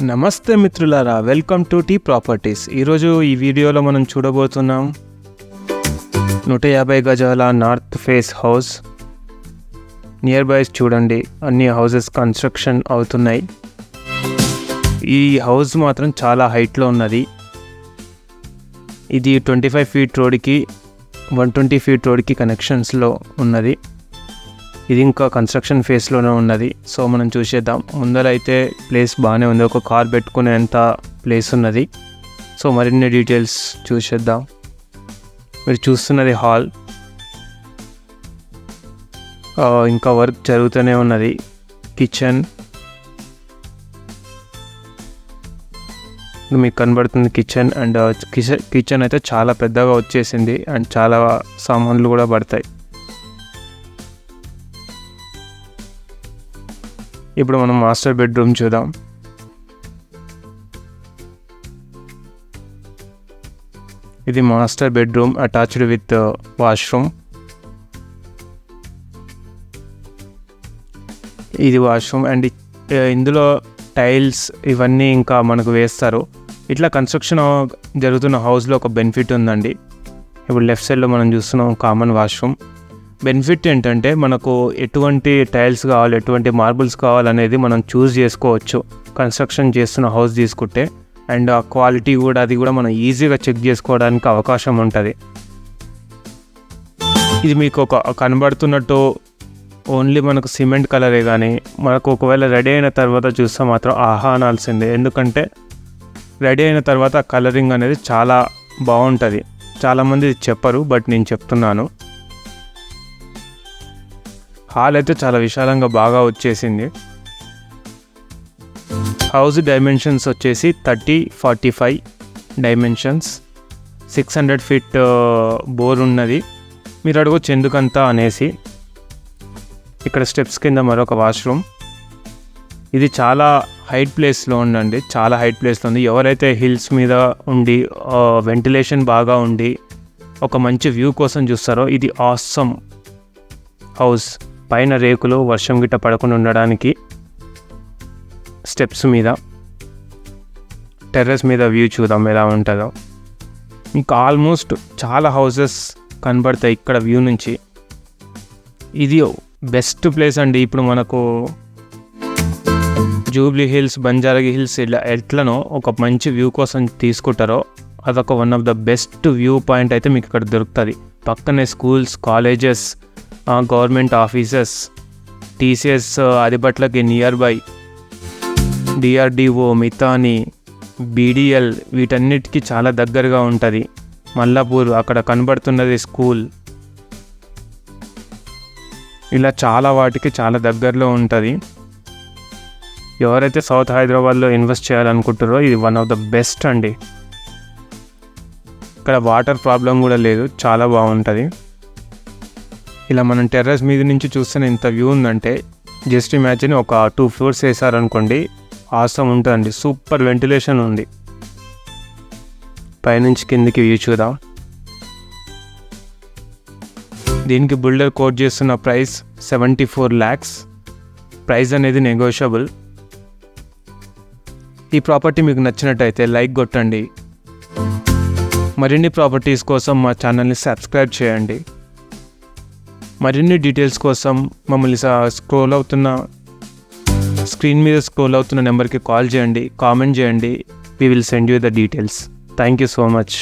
నమస్తే మిత్రులారా, welcome to tea properties. ఈరోజు ఈ వీడియోలో మనం చూడబోతున్నాం 150 గజాల north face house. Near by చూడండి, అన్ని హౌసెస్ కన్స్ట్రక్షన్ అవుతున్నాయి. ఈ హౌస్ మాత్రం చాలా హైట్లో ఉన్నది. ఇది 25 ఫీట్ రోడ్కి 120 ఫీట్ రోడ్కి కనెక్షన్స్లో ఉన్నది. ఇది ఇంకా కన్స్ట్రక్షన్ ఫేస్లోనే ఉన్నది. సో మనం చూసేద్దాం. ముందరైతే ప్లేస్ బాగానే ఉంది, ఒక కార్ పెట్టుకునేంత ప్లేస్ ఉన్నది. సో మరిన్ని డీటెయిల్స్ చూసేద్దాం. మీరు చూస్తున్నది హాల్, ఇంకా వర్క్ జరుగుతూనే ఉన్నది. కిచెన్ మీకు కనబడుతుంది. కిచెన్ అండ్ కిచెన్ అయితే చాలా పెద్దగా వచ్చేసింది అండ్ చాలా సామాన్లు కూడా పడతాయి. ఇప్పుడు మనం మాస్టర్ బెడ్రూమ్ చూద్దాం. ఇది master bedroom attached with washroom. ఇది వాష్రూమ్ అండ్ ఇందులో టైల్స్ ఇవన్నీ ఇంకా మనకు వేస్తారు. ఇట్లా కన్స్ట్రక్షన్ జరుగుతున్న హౌస్లో ఒక బెనిఫిట్ ఉందండి. ఇప్పుడు లెఫ్ట్ సైడ్లో మనం చూస్తున్నాం కామన్ వాష్రూమ్. బెనిఫిట్ ఏంటంటే మనకు ఎటువంటి టైల్స్ కావాలి, ఎటువంటి మార్బుల్స్ కావాలనేది మనం చూస్ చేసుకోవచ్చు కన్స్ట్రక్షన్ చేస్తున్న హౌస్ తీసుకుంటే. అండ్ ఆ క్వాలిటీ కూడా అది కూడా మనం ఈజీగా చెక్ చేసుకోవడానికి అవకాశం ఉంటుంది. ఇది మీకు ఒక కనబడుతున్నట్టు ఓన్లీ మనకు సిమెంట్ కలరే, కానీ మనకు ఒకవేళ రెడీ అయిన తర్వాత చూస్తే మాత్రం ఆహా అనాల్సిందే. ఎందుకంటే రెడీ అయిన తర్వాత కలరింగ్ అనేది చాలా బాగుంటుంది. చాలామంది చెప్పరు, బట్ నేను చెప్తున్నాను. హాల్ అయితే చాలా విశాలంగా బాగా వచ్చేసింది. హౌస్ డైమెన్షన్స్ వచ్చేసి 30-45 డైమెన్షన్స్. 600 ఫీట్ బోర్ ఉన్నది. మీరు అడగొచ్చు ఎందుకంతా అనేసి. ఇక్కడ స్టెప్స్ కింద మరొక వాష్రూమ్. ఇది చాలా హైట్ ప్లేస్లో ఉందండి, చాలా హైట్ ప్లేస్లో ఉంది. ఎవరైతే హిల్స్ మీద ఉండి వెంటిలేషన్ బాగా ఉండి ఒక మంచి వ్యూ కోసం చూస్తారో ఇది ఆసమ్ హౌస్. పైన రేకులు వర్షం గిట్ట పడకుండా ఉండడానికి స్టెప్స్ మీద. టెర్రస్ మీద వ్యూ చూద్దాం ఎలా ఉంటుందో. మీకు ఆల్మోస్ట్ చాలా హౌసెస్ కనబడతాయి ఇక్కడ వ్యూ నుంచి. ఇది బెస్ట్ ప్లేస్ అండి. ఇప్పుడు మనకు జూబ్లీ హిల్స్, బంజారా హిల్స్ ఎట్లనో ఒక మంచి వ్యూ కోసం తీసుకుంటారో అదొక one of the best view point అయితే మీకు ఇక్కడ దొరుకుతుంది. పక్కనే schools, colleges, government offices, TCS అదిబట్లకి nearby, DRDO, Midhani, BDL వీటన్నిటికీ చాలా దగ్గరగా ఉంటుంది. మల్లాపూర్ అక్కడ కనబడుతున్నది స్కూల్. ఇలా చాలా వాటికి చాలా దగ్గరలో ఉంటుంది. ఎవరైతే సౌత్ హైదరాబాద్లో ఇన్వెస్ట్ చేయాలనుకుంటారో ఇది వన్ ఆఫ్ ద బెస్ట్ అండి. ఇక్కడ వాటర్ ప్రాబ్లం కూడా లేదు, చాలా బాగుంటుంది. ఇలా మనం టెర్రస్ మీద నుంచి చూస్తే ఇంత వ్యూ ఉందంటే జస్ట్ ఇమాజిన్ ఒక 2 ఫ్లోర్స్ వేసారనుకోండి, ఆసమ్ ఉంటుందండి. సూపర్ వెంటిలేషన్ ఉంది. పైనుంచి కిందికి వ్యూ చూద్దాం. దీనికి బిల్డర్ కోట్ చేస్తున్న ప్రైస్ 74 lakhs. ప్రైస్ అనేది నెగోషియబుల్. ఈ ప్రాపర్టీ మీకు నచ్చినట్టయితే లైక్ కొట్టండి. మరిన్ని ప్రాపర్టీస్ కోసం మా ఛానల్ని సబ్స్క్రైబ్ చేయండి. మరిన్ని డీటెయిల్స్ కోసం మమ్మల్ని స్క్రీన్ మీద స్క్రోల్ అవుతున్న నెంబర్కి కాల్ చేయండి, కామెంట్ చేయండి. We will send you the details. Thank you so much.